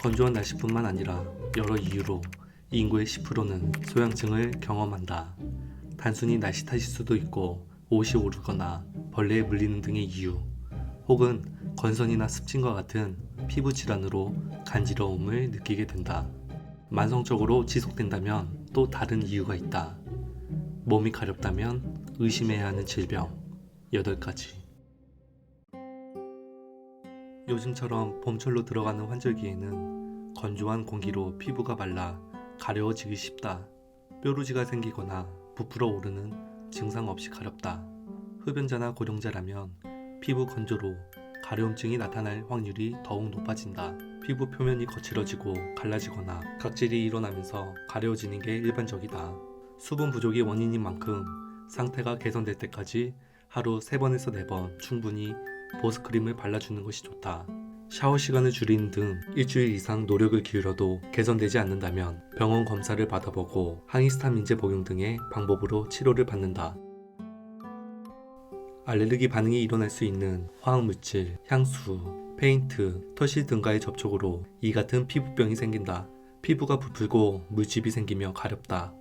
건조한 날씨뿐만 아니라 여러 이유로 인구의 10%는 소양증을 경험한다. 단순히 날씨 탓일 수도 있고 옷이 오르거나 벌레에 물리는 등의 이유, 혹은 건선이나 습진과 같은 피부 질환으로 간지러움을 느끼게 된다. 만성적으로 지속된다면 또 다른 이유가 있다. 몸이 가렵다면 의심해야 하는 질병 8가지. 요즘처럼 봄철로 들어가는 환절기에는 건조한 공기로 피부가 말라 가려워지기 쉽다. 뾰루지가 생기거나 부풀어 오르는 증상 없이 가렵다. 흡연자나 고령자라면 피부 건조로 가려움증이 나타날 확률이 더욱 높아진다. 피부 표면이 거칠어지고 갈라지거나 각질이 일어나면서 가려워지는 게 일반적이다. 수분 부족이 원인인 만큼 상태가 개선될 때까지 하루 3번에서 4번 충분히 보습크림을 발라주는 것이 좋다. 샤워 시간을 줄이는 등 일주일 이상 노력을 기울여도 개선되지 않는다면 병원 검사를 받아보고 항히스타민제 복용 등의 방법으로 치료를 받는다. 알레르기 반응이 일어날 수 있는 화학물질, 향수, 페인트, 털실 등과의 접촉으로 이 같은 피부병이 생긴다. 피부가 부풀고 물집이 생기며 가렵다.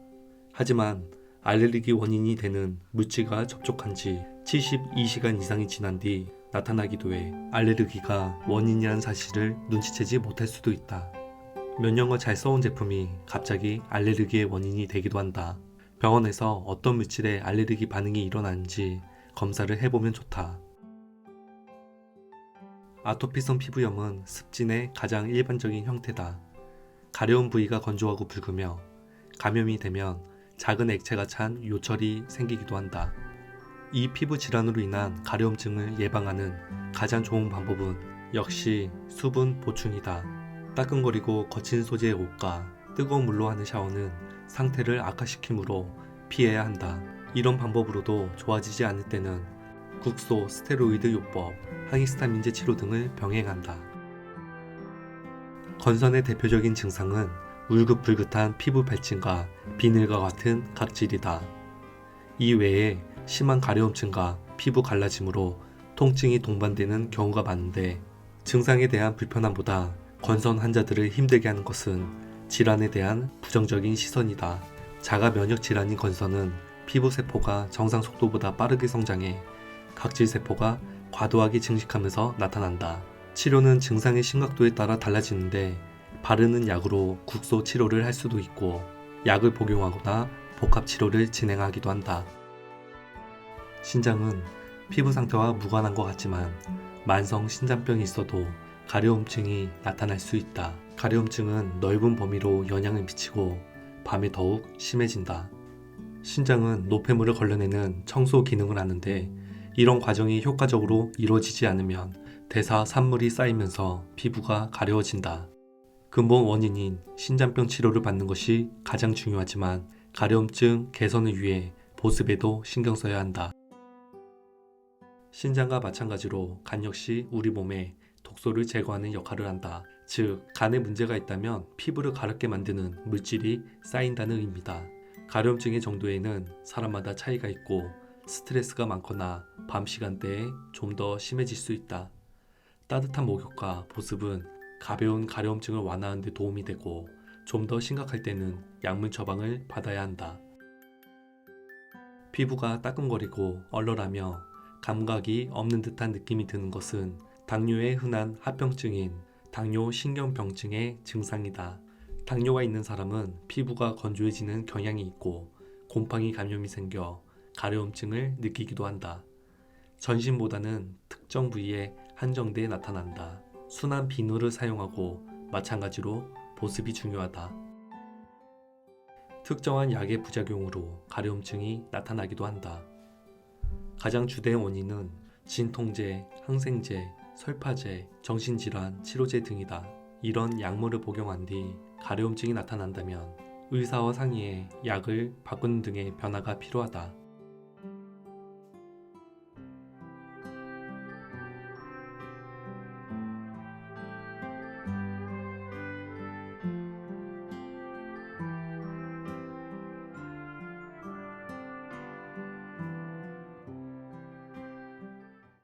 하지만 알레르기 원인이 되는 물질과 접촉한 지 72시간 이상이 지난 뒤 나타나기도 해 알레르기가 원인이라는 사실을 눈치채지 못할 수도 있다. 몇 년간 잘 써온 제품이 갑자기 알레르기의 원인이 되기도 한다. 병원에서 어떤 물질에 알레르기 반응이 일어나는지 검사를 해보면 좋다. 아토피성 피부염은 습진의 가장 일반적인 형태다. 가려운 부위가 건조하고 붉으며 감염이 되면 작은 액체가 찬 요철이 생기기도 한다. 이 피부 질환으로 인한 가려움증을 예방하는 가장 좋은 방법은 역시 수분 보충이다. 따끔거리고 거친 소재의 옷과 뜨거운 물로 하는 샤워는 상태를 악화시키므로 피해야 한다. 이런 방법으로도 좋아지지 않을 때는 국소, 스테로이드 요법, 항히스타민제 치료 등을 병행한다. 건선의 대표적인 증상은 울긋불긋한 피부 발진과 비늘과 같은 각질이다. 이 외에 심한 가려움증과 피부 갈라짐으로 통증이 동반되는 경우가 많은데, 증상에 대한 불편함보다 건선 환자들을 힘들게 하는 것은 질환에 대한 부정적인 시선이다. 자가 면역 질환인 건선은 피부 세포가 정상 속도보다 빠르게 성장해 각질 세포가 과도하게 증식하면서 나타난다. 치료는 증상의 심각도에 따라 달라지는데, 바르는 약으로 국소 치료를 할 수도 있고 약을 복용하거나 복합 치료를 진행하기도 한다. 신장은 피부 상태와 무관한 것 같지만 만성 신장병이 있어도 가려움증이 나타날 수 있다. 가려움증은 넓은 범위로 영향을 미치고 밤에 더욱 심해진다. 신장은 노폐물을 걸러내는 청소 기능을 하는데, 이런 과정이 효과적으로 이루어지지 않으면 대사 산물이 쌓이면서 피부가 가려워진다. 근본 원인인 신장병 치료를 받는 것이 가장 중요하지만 가려움증 개선을 위해 보습에도 신경 써야 한다. 신장과 마찬가지로 간 역시 우리 몸에 독소를 제거하는 역할을 한다. 즉, 간에 문제가 있다면 피부를 가렵게 만드는 물질이 쌓인다는 의미다. 가려움증의 정도에는 사람마다 차이가 있고 스트레스가 많거나 밤 시간대에 좀 더 심해질 수 있다. 따뜻한 목욕과 보습은 가벼운 가려움증을 완화하는 데 도움이 되고, 좀 더 심각할 때는 약물 처방을 받아야 한다. 피부가 따끔거리고 얼얼하며 감각이 없는 듯한 느낌이 드는 것은 당뇨의 흔한 합병증인 당뇨신경병증의 증상이다. 당뇨가 있는 사람은 피부가 건조해지는 경향이 있고 곰팡이 감염이 생겨 가려움증을 느끼기도 한다. 전신보다는 특정 부위에 한정돼 나타난다. 순한 비누를 사용하고 마찬가지로 보습이 중요하다. 특정한 약의 부작용으로 가려움증이 나타나기도 한다. 가장 주된 원인은 진통제, 항생제, 설파제, 정신질환, 치료제 등이다. 이런 약물을 복용한 뒤 가려움증이 나타난다면 의사와 상의해 약을 바꾸는 등의 변화가 필요하다.